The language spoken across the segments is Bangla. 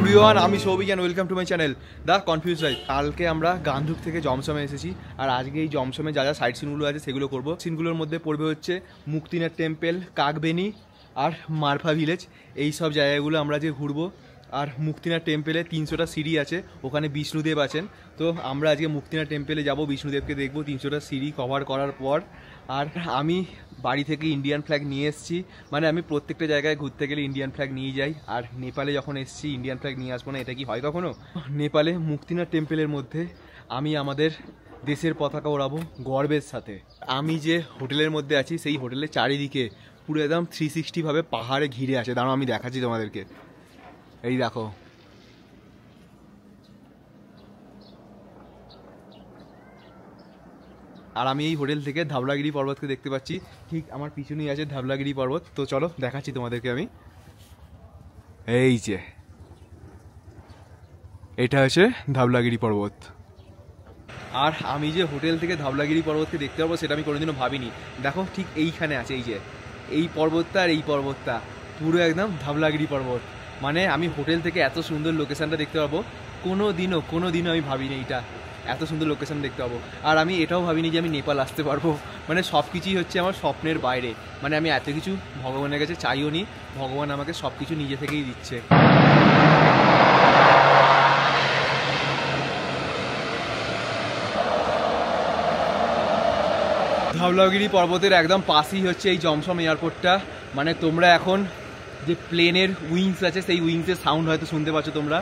এভরিওয়ান, আমি Souvik and welcome to my channel the confuse life. কালকে আমরা গান্ধুক থেকে জমসমে এসেছি, আর আজকে এই জমসমে যা যা সাইট সিনগুলো আছে সেগুলো করবো। সিনগুলোর মধ্যে পড়বে হচ্ছে মুক্তিনাথ টেম্পল, কাকবেনি আর মারফা ভিলেজ। এই সব জায়গাগুলো আমরা যে ঘুরবো। আর মুক্তিনাথ টেম্পলে 300টা সিঁড়ি আছে, ওখানে বিষ্ণুদেব আছেন। তো আমরা আজকে মুক্তিনাথ টেম্পলে যাব, বিষ্ণুদেবকে দেখবো 300টা সিঁড়ি কভার করার পর। আর আমি বাড়ি থেকে ইন্ডিয়ান ফ্ল্যাগ নিয়ে এসেছি, মানে আমি প্রত্যেকটা জায়গায় ঘুরতে গেলে ইন্ডিয়ান ফ্ল্যাগ নিয়ে যাই। আর নেপালে যখন এসেছি ইন্ডিয়ান ফ্ল্যাগ নিয়ে আসবো না, এটা কি হয় কখনো? নেপালে মুক্তিনাথ টেম্পলের মধ্যে আমি আমাদের দেশের পতাকা ওড়াবো গর্বের সাথে। আমি যে হোটেলের মধ্যে আছি সেই হোটেলের চারিদিকে পুরো একদম 360 ভাবে পাহাড়ে ঘিরে আছে। দাঁড়াও আমি দেখাচ্ছি তোমাদেরকে, এই দেখো। আর আমি এই হোটেল থেকে ধাবলাগিরি পর্বতকে দেখতে পাচ্ছি, ঠিক আমার পিছনেই আছে ধাবলাগিরি পর্বত। তো চলো দেখাচ্ছি তোমাদেরকে আমি। এই যে এটা হচ্ছে ধাবলাগিরি পর্বত। আর আমি যে হোটেল থেকে ধাবলাগিরি পর্বতকে দেখতে পারবো সেটা আমি কোনোদিনও ভাবিনি। দেখো ঠিক এইখানে আছে, এই যে এই পর্বতটা আর এই পর্বতটা পুরো একদম ধাবলাগিরি পর্বত। মানে আমি হোটেল থেকে এত সুন্দর লোকেশানটা দেখতে পাবো কোনোদিনও আমি ভাবিনি এইটা এত সুন্দর লোকেশান দেখতে পাবো। আর আমি এটাও ভাবিনি যে আমি নেপাল আসতে পারবো। মানে সব কিছুই হচ্ছে আমার স্বপ্নের বাইরে। মানে আমি এত কিছু ভগবানের কাছে চাইও নি, ভগবান আমাকে সব কিছু নিজে থেকেই দিচ্ছে। ধাবলাগিরি পর্বতের একদম পাশেই হচ্ছে এই জমসম এয়ারপোর্টটা। মানে তোমরা এখন যে প্লেনের উইংস আছে সেই উইংসের সাউন্ড হয়তো শুনতে পাচ্ছ তোমরা।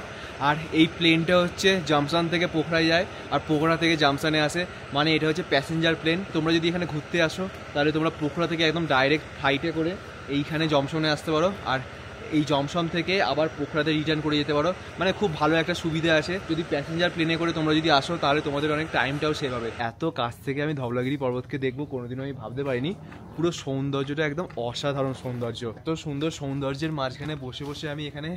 আর এই প্লেনটা হচ্ছে জমসান থেকে পোখরায় যায় আর পোখরা থেকে জমসানে আসে। মানে এটা হচ্ছে প্যাসেঞ্জার প্লেন। তোমরা যদি এখানে ঘুরতে আসো তাহলে তোমরা পোখরা থেকে একদম ডাইরেক্ট ফ্লাইটে করে এইখানে জমসমে আসতে পারো, আর এই জমসম থেকে আবার পোখরাতে রিটার্ন করে যেতে পারো। মানে খুব ভালো একটা সুবিধা আছে। যদি প্যাসেঞ্জার প্লেনে করে তোমরা যদি আসো তাহলে তোমাদের অনেক টাইমটাও সেভ হবে। এত কাছ থেকে আমি ধাবলাগিরি পর্বতকে দেখবো কোনোদিনও আমি ভাবতে পারিনি। পুরো সৌন্দর্যটা একদম অসাধারণ সৌন্দর্য। এত সুন্দর সৌন্দর্যের মাঝখানে বসে বসে আমি এখানে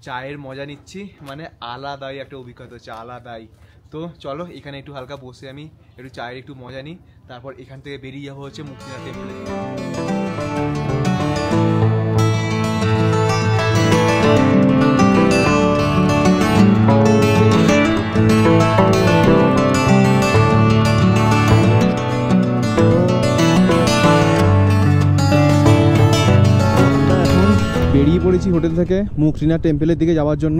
চায়ের মজা নিচ্ছি। মানে আলাদাই একটা অভিজ্ঞতা হচ্ছে, আলাদাই। তো চলো এখানে একটু হালকা বসে আমি একটু চায়ের একটু মজা নিই, তারপর এখান থেকে বেরিয়ে যাবো হচ্ছে মুক্তিনাথ টেম্পলে। বেরিয়ে পড়েছি হোটেল থেকে মুক্তিনাথ টেম্পলের দিকে যাওয়ার জন্য।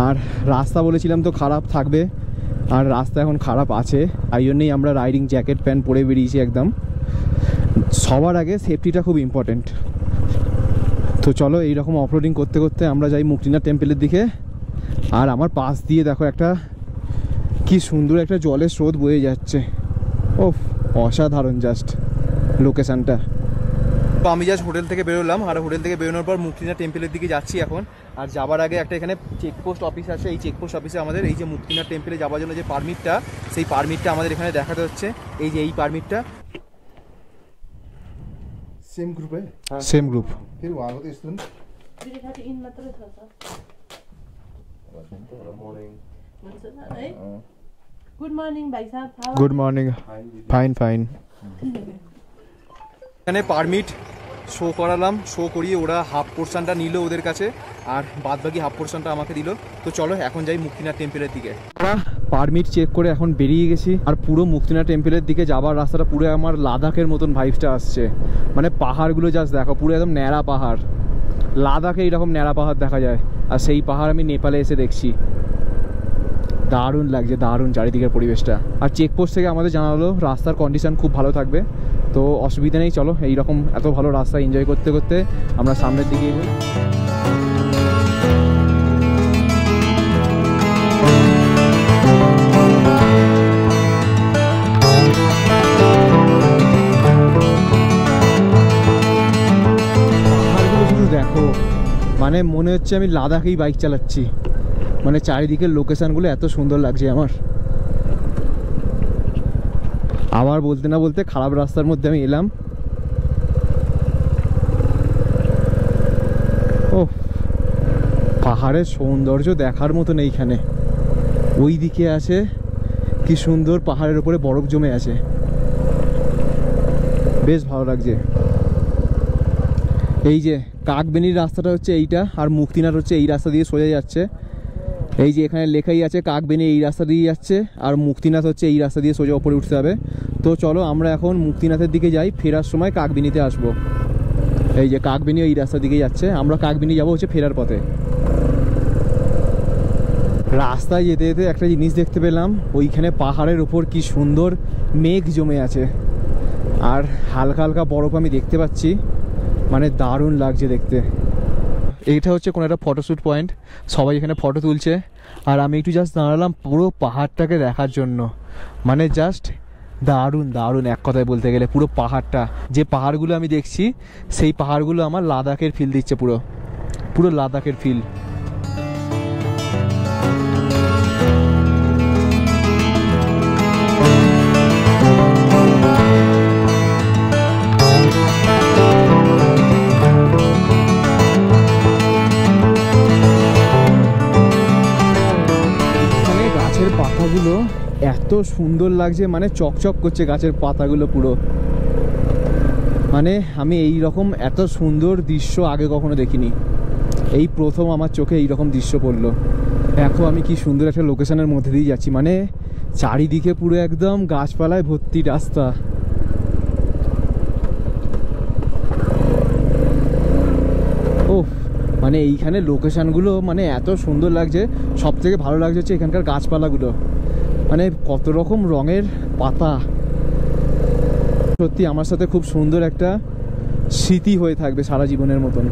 আর রাস্তা বলেছিলাম তো খারাপ থাকবে, আর রাস্তা এখন খারাপ আছে। তাই জন্যই আমরা রাইডিং জ্যাকেট প্যান্ট পরে বেরিয়েছি একদম। সবার আগে সেফটিটা খুব ইম্পর্টেন্ট। তো চলো এইরকম অফরোডিং করতে করতে আমরা যাই মুক্তিনাথ টেম্পলের দিকে। আর আমার পাশ দিয়ে দেখো একটা কি সুন্দর একটা জলের স্রোত বয়ে যাচ্ছে। ওফ, অসাধারণ জাস্ট লোকেশানটা। তো আমি জাস্ট হোটেল থেকে বেরোলাম, আর হোটেল থেকে বেরোনোর পর মুক্তিনাথ টেম্পলের দিকে যাচ্ছি এখন। আর যাবার আগে একটা এখানে চেকপোস্ট অফিস আছে। এই চেকপোস্ট অফিসে আমাদের এই যে মুক্তিনাথ টেম্পলে যাওয়ার জন্য যে পারমিটটা, সেই পারমিটটা আমাদের এখানে দেখাতে হচ্ছে। এই যে এই পারমিটটা। सेम ग्रुप है? हाँ सेम ग्रुप। फिर वहाँ को तो स्टूडेंट गुड मॉर्निंग भाई साहब। Good morning. Fine fine. এখানে পারমিট শো করালাম, শো করিয়ে ওরা হাফ পোর্শনটা নিল ওদের কাছে, আর বাদ বাকি হাফ পোর্শনটা আমাকে দিল। তো চলো এখন যাই মুক্তিনাথ টেম্পলের দিকে। আমরা পারমিট চেক করে এখন বেরিয়ে গেছি। আর পুরো মুক্তিনাথ টেম্পলের দিকে যাবার রাস্তাটা পুরো আমার লাদাখের মতন ভাইবসটা আসছে। মানে পাহাড়গুলো জাস্ট দেখো, পুরো একদম ন্যাড়া পাহাড়। লাদাখে এইরকম ন্যাড়া পাহাড় দেখা যায়, আর সেই পাহাড় আমি নেপালে এসে দেখছি। দারুণ লাগছে, দারুণ চারিদিকের পরিবেশটা। আর চেকপোস্ট থেকে আমাদের জানালো রাস্তার কন্ডিশন খুব ভালো থাকবে, তো অসুবিধা নেই। চলো এইরকম এত ভালো রাস্তা এনজয় করতে করতে আমরা সামনের দিকে এগোই। পাহাড়গুলো শুধু দেখো, মানে মনে হচ্ছে আমি লাদাখেই বাইক চালাচ্ছি। মানে চারিদিকের লোকেশানগুলো এত সুন্দর লাগছে আমার। আবার বলতে না বলতে খারাপ রাস্তার মধ্যে আমি এলাম। ও, পাহাড়ের সৌন্দর্য দেখার মতন এইখানে। ওই দিকে আছে কি সুন্দর, পাহাড়ের উপরে বরফ জমে আছে, বেশ ভালো লাগছে। এই যে কাকবেনির রাস্তাটা হচ্ছে এইটা, আর মুক্তিনাথ হচ্ছে এই রাস্তা দিয়ে সোজা যাচ্ছে। এই যে এখানে লেখাই আছে কাকবেনি এই রাস্তা দিয়ে যাচ্ছে, আর মুক্তিনাথ হচ্ছে এই রাস্তা দিয়ে সোজা ওপরে উঠতে হবে। তো চলো আমরা এখন মুক্তিনাথের দিকে যাই, ফেরার সময় কাকবেনিতে আসবো। এই যে কাকবেনি এই রাস্তা দিকে যাচ্ছে, আমরা কাকবেনি যাবো হচ্ছে ফেরার পথে। রাস্তায় যেতে যেতে একটা জিনিস দেখতে পেলাম, ওইখানে পাহাড়ের উপর কি সুন্দর মেঘ জমে আছে, আর হালকা হালকা বরফ আমি দেখতে পাচ্ছি, মানে দারুণ লাগছে দেখতে। এইটা হচ্ছে কোনো একটা ফটোশ্যুট পয়েন্ট, সবাই এখানে ফটো তুলছে, আর আমি একটু জাস্ট দাঁড়ালাম পুরো পাহাড়টাকে দেখার জন্য। মানে জাস্ট দারুণ দারুণ, এক কথায় বলতে গেলে পুরো পাহাড়টা, যে পাহাড়গুলো আমি দেখছি সেই পাহাড়গুলো আমার লাদাখের ফিল দিচ্ছে, পুরো পুরো লাদাখের ফিল। পাতাগুলো এত সুন্দর লাগছে, মানে চকচক করছে গাছের পাতাগুলো পুরো। মানে আমি এই রকম এত সুন্দর দৃশ্য আগে কখনো দেখিনি, এই প্রথম আমার চোখে এই রকম দৃশ্য পড়লো। দেখো আমি কি সুন্দর একটা লোকেশনের মধ্যে দিয়ে যাচ্ছি, মানে চারিদিকে পুরো একদম গাছপালায় ভর্তি রাস্তা। ওহ, মানে এইখানে লোকেশনগুলো মানে এত সুন্দর লাগছে। সব থেকে ভালো লাগছে হচ্ছে এখানকার গাছপালাগুলো, মানে কত রকম রঙের পাতা। সত্যি আমার সাথে খুব সুন্দর একটা স্মৃতি হয়ে থাকবে সারা জীবনের মতন।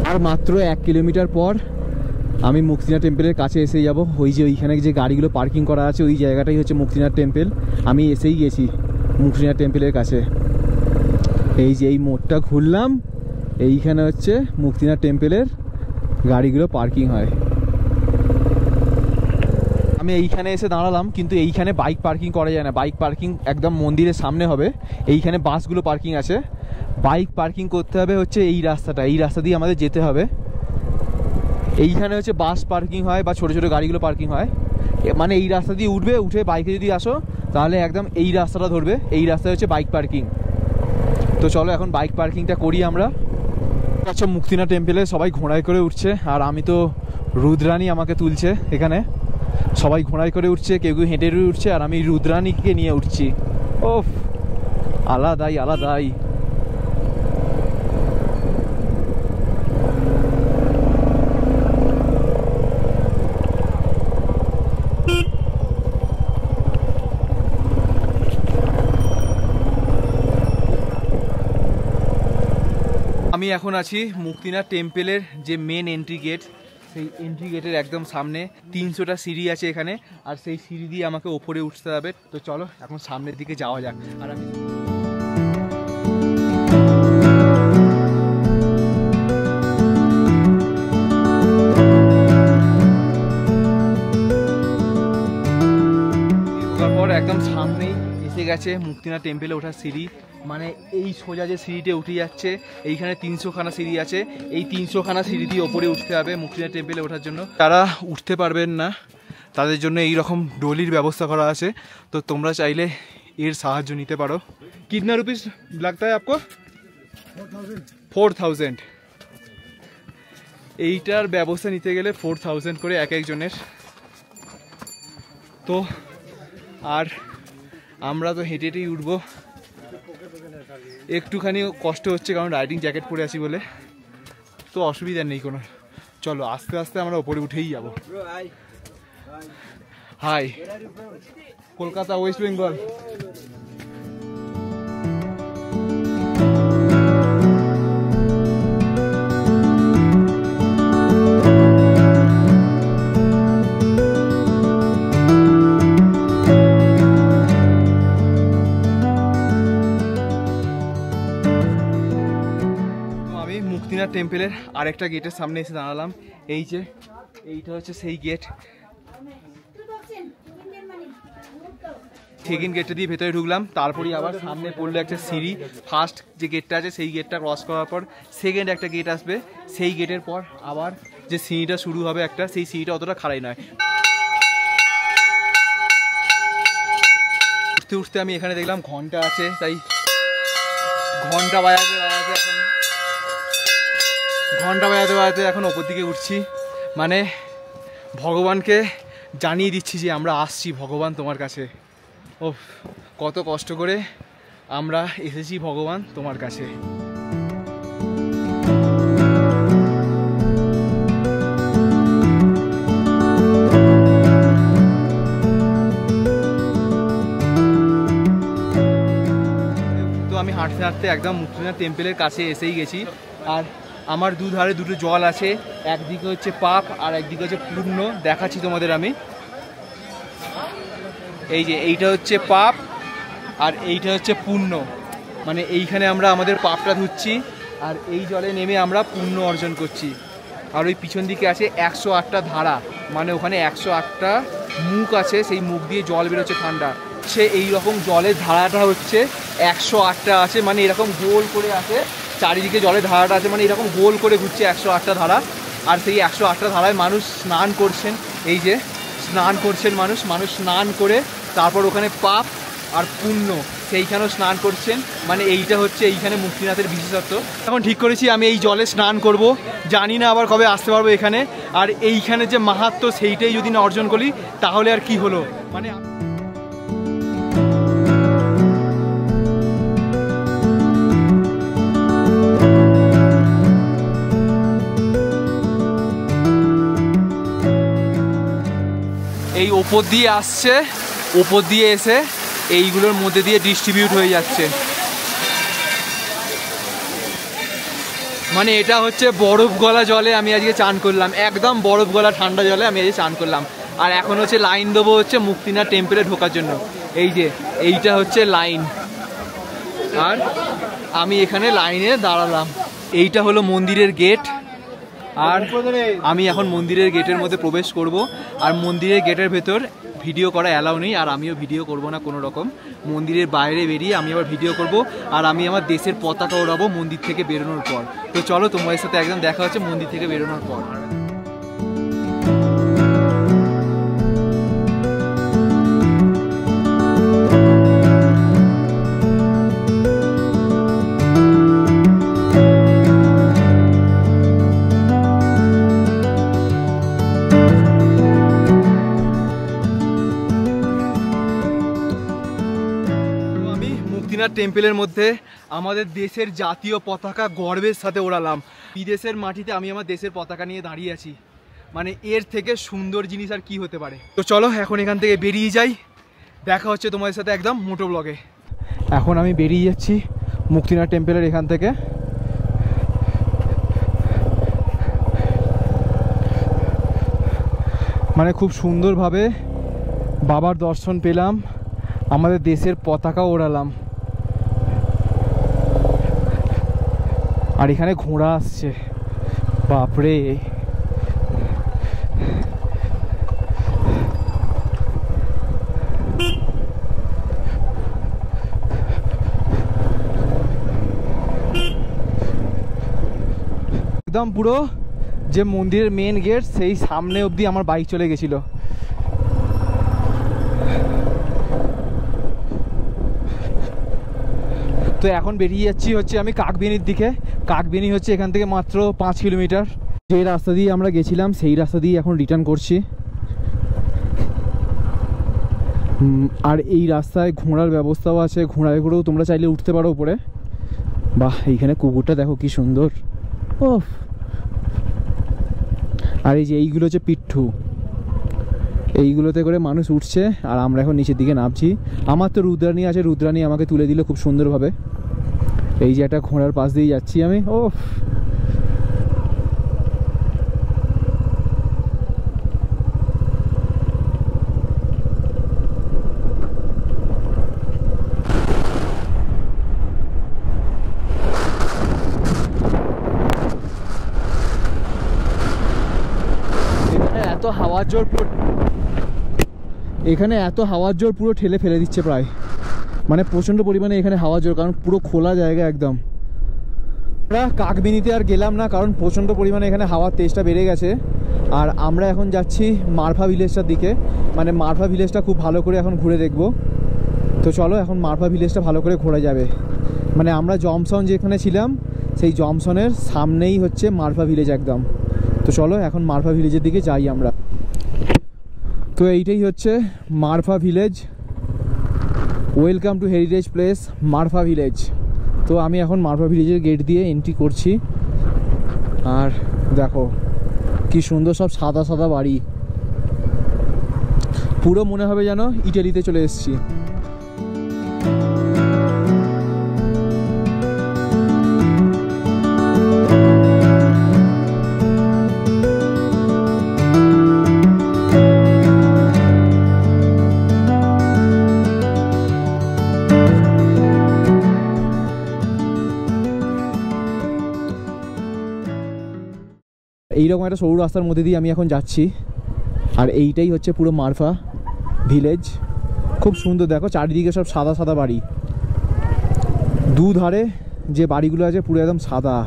আর মাত্র 1 কিলোমিটার পর আমি মুক্তিনাথ টেম্পলের কাছে এসে যাব। ওই যে ওইখানে যে গাড়িগুলো পার্কিং করা আছে ওই জায়গাটাই হচ্ছে মুক্তিনাথ টেম্পল। আমি এসেই গেছি মুক্তিনাথ টেম্পলের কাছে। এই যে এই মোড়টা ঘুরলাম, এইখানে হচ্ছে মুক্তিনাথ টেম্পলের গাড়িগুলো পার্কিং হয়। আমি এইখানে এসে দাঁড়ালাম, কিন্তু এইখানে বাইক পার্কিং করা যায় না, বাইক পার্কিং একদম মন্দিরের সামনে হবে। এইখানে বাসগুলো পার্কিং আছে, বাইক পার্কিং করতে হবে হচ্ছে এই রাস্তাটা, এই রাস্তা দিয়ে আমাদের যেতে হবে। এইখানে হচ্ছে বাস পার্কিং হয় বা ছোটো ছোটো গাড়িগুলো পার্কিং হয়, মানে এই রাস্তা দিয়ে উঠবে, উঠে বাইকে যদি আসো তাহলে একদম এই রাস্তাটা ধরবে, এই রাস্তায় হচ্ছে বাইক পার্কিং। তো চলো এখন বাইক পার্কিংটা করি আমরা। আচ্ছা, মুক্তিনাথ টেম্পলে সবাই ঘোড়ায় করে উঠছে, আর আমি তো রুদ্রাণী আমাকে তুলছে। এখানে সবাই ঘোড়ায় করে উঠছে, কেউ কেউ হেঁটে উঠছে, আর আমি রুদ্রাণীকে নিয়ে উঠছি। ওফ, আলাদাই আলাদাই। আমি এখন আছি মুক্তিনাথ টেম্পলের যে মেন এন্ট্রি গেট, সেই এন্ট্রি গেটের একদম সামনে 300টা সিঁড়ি আছে এখানে, আর সেই সিঁড়ি দিয়ে আমাকে ওপরে উঠতে হবে। তো চলো এখন সামনের দিকে যাওয়া যাক। আর আমি পর একদম সামনেই এসে গেছে মুক্তিনাথ টেম্পলে ওঠার সিঁড়ি। মানে এই সোজা যে সিঁড়িতে উঠে যাচ্ছে, এইখানে 300খানা সিঁড়ি আছে, এই 300খানা সিঁড়ি দিয়ে ওপরে উঠতে হবে মুক্তিনাথ টেম্পলে ওঠার জন্য। তারা উঠতে পারবেন না, তাদের জন্য এই রকম ডলির ব্যবস্থা করা আছে, তো তোমরা চাইলে এর সাহায্য নিতে পারো। কিতনা রুপিস লাগতা है आपको? 4000। এইটার ব্যবস্থা নিতে গেলে 4000 করে এক একজনের। তো আর আমরা তো হেঁটে হেঁটেই উঠবো, একটুখানি কষ্ট হচ্ছে কারণ রাইডিং জ্যাকেট পরে আছি বলে, তো অসুবিধা নেই কোনো। চলো আস্তে আস্তে আমরা ওপরে উঠেই যাব। Hi, Kolkata, west Bengal. মুক্তিনাথ টেম্পলের আরেকটা গেটের সামনে এসে দাঁড়ালাম। এই যে এইটা হচ্ছে সেই গেট, চেক ইন গেটটা দিয়ে ভেতরে ঢুকলাম, তারপরেই আবার সামনে পড়লো একটা সিঁড়ি। ফার্স্ট যে গেটটা আছে সেই গেটটা ক্রস করার পর সেকেন্ড একটা গেট আসবে, সেই গেটের পর আবার যে সিঁড়িটা শুরু হবে একটা, সেই সিঁড়িটা অতটা খাড়াই নয়। উঠতে উঠতে আমি এখানে দেখলাম ঘন্টা আছে, তাই ঘন্টা বাজাতে এখন ওপর দিকে উঠছি, মানে ভগবানকে জানিয়ে দিচ্ছি যে আমরা আসছি ভগবান তোমার কাছে। ও কত কষ্ট করে আমরা এসেছি ভগবান তোমার কাছে। তো আমি হাঁটতে হাঁটতে একদম মুক্তিনাথ টেম্পেলের কাছে এসেই গেছি। আর আমার দুধারে দুটো জল আছে, একদিকে হচ্ছে পাপ আর একদিকে হচ্ছে পূর্ণ। দেখাচ্ছি তোমাদের আমি, এই যে এইটা হচ্ছে পাপ আর এইটা হচ্ছে পূর্ণ। মানে এইখানে আমরা আমাদের পাপটা ধুচ্ছি আর এই জলে নেমে আমরা পূর্ণ অর্জন করছি। আর ওই পিছন দিকে আছে 108টা ধারা, মানে ওখানে 108টা মুখ আছে, সেই মুখ দিয়ে জল বেরোচ্ছে ঠান্ডা। সে এই রকম জলের ধারাটা হচ্ছে 108টা আছে, মানে এরকম গোল করে আছে চারিদিকে জলের ধারাটা আছে, মানে এরকম গোল করে ঘুরছে 108টা ধারা। আর সেই 108টা ধারায় মানুষ স্নান করছেন, এই যে স্নান করছেন মানুষ স্নান করে তারপর ওখানে পাপ আর পুণ্য সেইখানেও স্নান করছেন। মানে এইটা হচ্ছে এইখানে মুক্তিনাথের বিশেষত্ব। এখন ঠিক করেছি আমি এই জলে স্নান করব, জানি না আবার কবে আসতে পারবো এখানে। আর এইখানে যে মাহাত্ম্য সেইটাই যদি না অর্জন করি তাহলে আর কি হলো। মানে এই ওপর দিয়ে আসছে, ওপর দিয়ে এসে এইগুলোর মধ্যে দিয়ে ডিস্ট্রিবিউট হয়ে যাচ্ছে। মানে এটা হচ্ছে বরফ গলা জলে আমি আজকে চান করলাম, একদম বরফ গলা ঠান্ডা জলে আমি আজকে চান করলাম। আর এখন হচ্ছে লাইন দেবো হচ্ছে মুক্তিনাথ টেম্পেলে ঢোকার জন্য। এই যে এইটা হচ্ছে লাইন, আর আমি এখানে লাইনে দাঁড়ালাম। এইটা হলো মন্দিরের গেট, আর আমি এখন মন্দিরের গেটের মধ্যে প্রবেশ করব। আর মন্দিরের গেটের ভেতর ভিডিও করা অ্যালাউ নেই, আর আমিও ভিডিও করব না কোনো রকম। মন্দিরের বাইরে বেরিয়ে আমি আবার ভিডিও করব, আর আমি আমার দেশের পতাকা ওড়াবো মন্দির থেকে বেরোনোর পর। তো চলো তোমাদের সাথে একদম দেখা হচ্ছে মন্দির থেকে বেরোনোর পর। টেম্পেলের মধ্যে আমাদের দেশের জাতীয় পতাকা গর্বের সাথে ওড়ালাম। বিদেশের মাটিতে আমি আমার দেশের পতাকা নিয়ে দাঁড়িয়ে আছি, মানে এর থেকে সুন্দর জিনিস আর কি হতে পারে। তো চলো এখন এখান থেকে বেরিয়ে যাই, দেখা হচ্ছে তোমাদের সাথে একদম মোটো ব্লগে। এখন আমি বেরিয়ে যাচ্ছি মুক্তিনাথ টেম্পেলের এখান থেকে। মানে খুব সুন্দরভাবে বাবার দর্শন পেলাম, আমাদের দেশের পতাকা ওড়ালাম। আর এখানে ঘোড়া আসছে, বাপরে। একদম পুরো যে মন্দিরের মেন গেট সেই সামনে অবধি আমার বাইক চলে গেছিল। তো এখন বেরিয়ে যাচ্ছি হচ্ছে আমি কাকবেনির দিকে। কাকবেনি হচ্ছে এখান থেকে মাত্র 5 কিলোমিটার। যে রাস্তা দিয়ে আমরা গেছিলাম সেই রাস্তা দিয়ে এখন রিটার্ন করছি। আর এই রাস্তায় ঘোড়ার ব্যবস্থাও আছে, ঘোড়ায় করেও তোমরা চাইলে উঠতে পারো উপরে। বাহ, এইখানে কুকুরটা দেখো কি সুন্দর। ও, আর এই যে এইগুলো হচ্ছে পিঠু, এইগুলোতে করে মানুষ উঠছে আর আমরা এখন নিচের দিকে নামছি। আমার তো রুদ্রাণী আছে, রুদ্রাণী আমাকে তুলে দিল খুব সুন্দরভাবে। এই যে একটা ঘোড়ার পাশ দিয়ে যাচ্ছি আমি। ও, এত হাওয়ার জোর, এখানে এত হাওয়ার জোর পুরো ঠেলে ফেলে দিচ্ছে প্রায়, মানে প্রচণ্ড পরিমাণে এখানে হাওয়ার জোর, কারণ পুরো খোলা জায়গা একদম। আমরা কাকবেনিতে আর গেলাম না, কারণ প্রচণ্ড পরিমাণে এখানে হাওয়ার তেজটা বেড়ে গেছে। আর আমরা এখন যাচ্ছি মারফা ভিলেজটার দিকে, মানে মারফা ভিলেজটা খুব ভালো করে এখন ঘুরে দেখব। তো চলো এখন মারফা ভিলেজটা ভালো করে ঘোরা যাবে। মানে আমরা জমসন যেখানে ছিলাম সেই জমসনের সামনেই হচ্ছে মারফা ভিলেজ একদম। তো চলো এখন মারফা ভিলেজের দিকে যাই আমরা। তো এইটাই হচ্ছে Marpha village. Welcome to heritage place Marpha village. তো আমি এখন মারফা ভিলেজের গেট দিয়ে এন্ট্রি করছি। আর দেখো কি সুন্দর সব সাদা সাদা বাড়ি, পুরো মনে হবে যেন ইটালিতে চলে এসেছি। এইরকম একটা সরু রাস্তার মধ্যে দিয়ে আমি এখন যাচ্ছি। আর এইটাই হচ্ছে পুরো মারফা ভিলেজ। খুব সুন্দর, দেখো চারিদিকে সব সাদা সাদা বাড়ি, দুধারে যে বাড়িগুলো আছে পুরো একদম সাদা।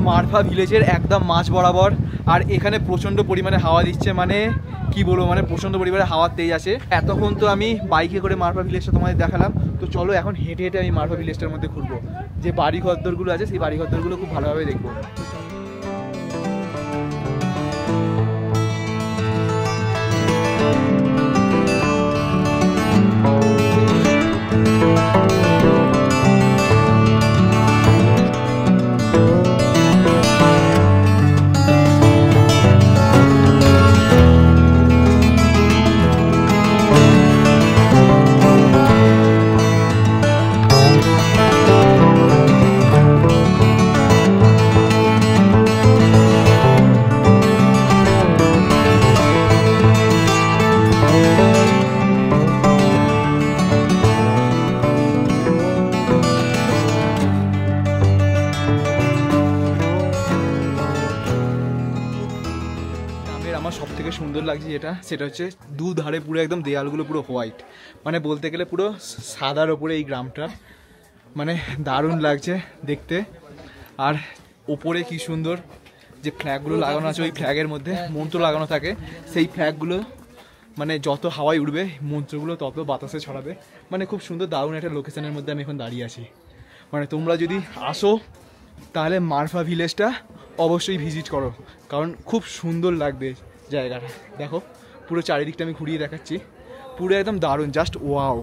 মারফা ভিলেজের একদম মাঝ বরাবর, আর এখানে প্রচণ্ড পরিমাণে হাওয়া দিচ্ছে, মানে কি বলবো, মানে প্রচণ্ড পরিমাণে হাওয়ার তেজ আছে। এতক্ষণ তো আমি বাইকে করে মারফা ভিলেজটা তোমাদের দেখালাম, তো চলো এখন হেঁটে হেঁটে আমি মারফা ভিলেজটার মধ্যে ঘুরবো। যে বাড়ি ঘরদরগুলো আছে সেই বাড়ি ঘরদরগুলো খুব ভালোভাবে দেখবো। আমার সব থেকে সুন্দর লাগছে সেটা হচ্ছে দুধারে পুরো একদম দেয়ালগুলো পুরো হোয়াইট, মানে বলতে গেলে পুরো সাদার ওপরে এই গ্রামটা, মানে দারুণ লাগছে দেখতে। আর ওপরে কি সুন্দর যে ফ্ল্যাগগুলো লাগানো আছে, ওই ফ্ল্যাগের মধ্যে মন্ত্র লাগানো থাকে, সেই ফ্ল্যাগগুলো মানে যত হাওয়ায় উঠবে মন্ত্রগুলো তত বাতাসে ছড়াবে, মানে খুব সুন্দর দারুণ একটা লোকেশনের মধ্যে আমি এখন দাঁড়িয়ে আছি। মানে তোমরা যদি আসো তাহলে মারফা ভিলেজটা অবশ্যই ভিজিট করো, কারণ খুব সুন্দর লাগবে জায়গাটা। দেখো পুরো চারিদিকটা আমি ঘুরিয়ে দেখাচ্ছি, পুরো একদম দারুণ, জাস্ট ওয়াও।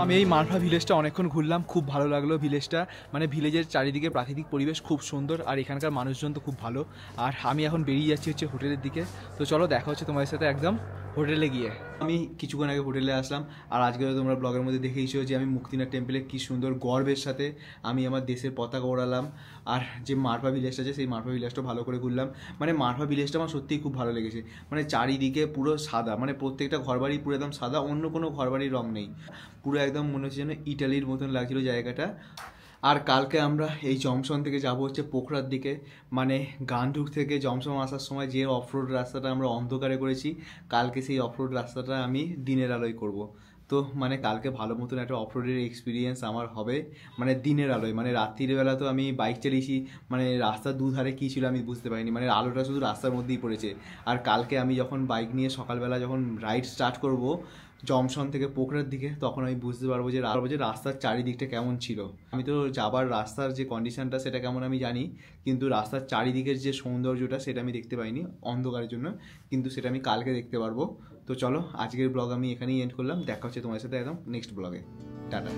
আমি এই মারফা ভিলেজটা অনেকক্ষণ ঘুরলাম, খুব ভালো লাগলো ভিলেজটা, মানে ভিলেজের চারিদিকে প্রাকৃতিক পরিবেশ খুব সুন্দর, আর এখানকার মানুষজন তো খুব ভালো। আর আমি এখন বেরিয়ে যাচ্ছি হচ্ছে হোটেলের দিকে। তো চলো দেখা হচ্ছে তোমাদের সাথে একদম হোটেলে গিয়ে। আমি কিছুক্ষণ আগে হোটেলে আসলাম, আর আজকে তোমরা ব্লগের মধ্যে দেখেইছো যে আমি মুক্তিনাথ টেম্পলে কি সুন্দর গর্বের সাথে আমি আমার দেশের পতাকা ওড়ালাম। আর যে মারফা ভিলেজটা আছে সেই মারফা ভিলেজটা ভালো করে ঘুরলাম। মানে মারফা ভিলেজটা আমার সত্যিই খুব ভালো লেগেছে, মানে চারিদিকে পুরো সাদা, মানে প্রত্যেকটা ঘরবাড়ি পুরো একদম সাদা, অন্য কোনো ঘরবাড়ির রং নেই, পুরো একদম মনে হচ্ছে যেন ইটালির মতন লাগছিল জায়গাটা। আর কালকে আমরা এই জমসন থেকে যাব হচ্ছে পোখরার দিকে, মানে গান্ডুক থেকে জমসন আসার সময় যে অফরোড রাস্তাটা আমরা অন্ধকারে করেছি, কালকে সেই অফরোড রাস্তাটা আমি দিনের আলোয় করব। তো মানে কালকে ভালো মতন একটা অফরোডের এক্সপিরিয়েন্স আমার হবে, মানে দিনের আলোয়, মানে রাত্রির বেলা তো আমি বাইক চালিয়েছি, মানে রাস্তার দুধারে কী ছিল আমি বুঝতে পারিনি, মানে আলোটা শুধু রাস্তার মধ্যেই পড়েছে। আর কালকে আমি যখন বাইক নিয়ে সকালবেলা যখন রাইড স্টার্ট করব জংশন থেকে পোখরার দিকে, তখন আমি বুঝতে পারবো যে রাস্তার চারিদিকটা কেমন ছিল। আমি তো যাবার রাস্তার যে কন্ডিশনটা সেটা কেমন আমি জানি, কিন্তু রাস্তার চারিদিকের যে সৌন্দর্যটা সেটা আমি দেখতে পাইনি অন্ধকারের জন্য, কিন্তু সেটা আমি কালকে দেখতে পারবো। তো চলো আজকের ব্লগ আমি এখানেই এন্ড করলাম, দেখা হচ্ছে তোমার সাথে একদম নেক্সট ব্লগে। টাটা।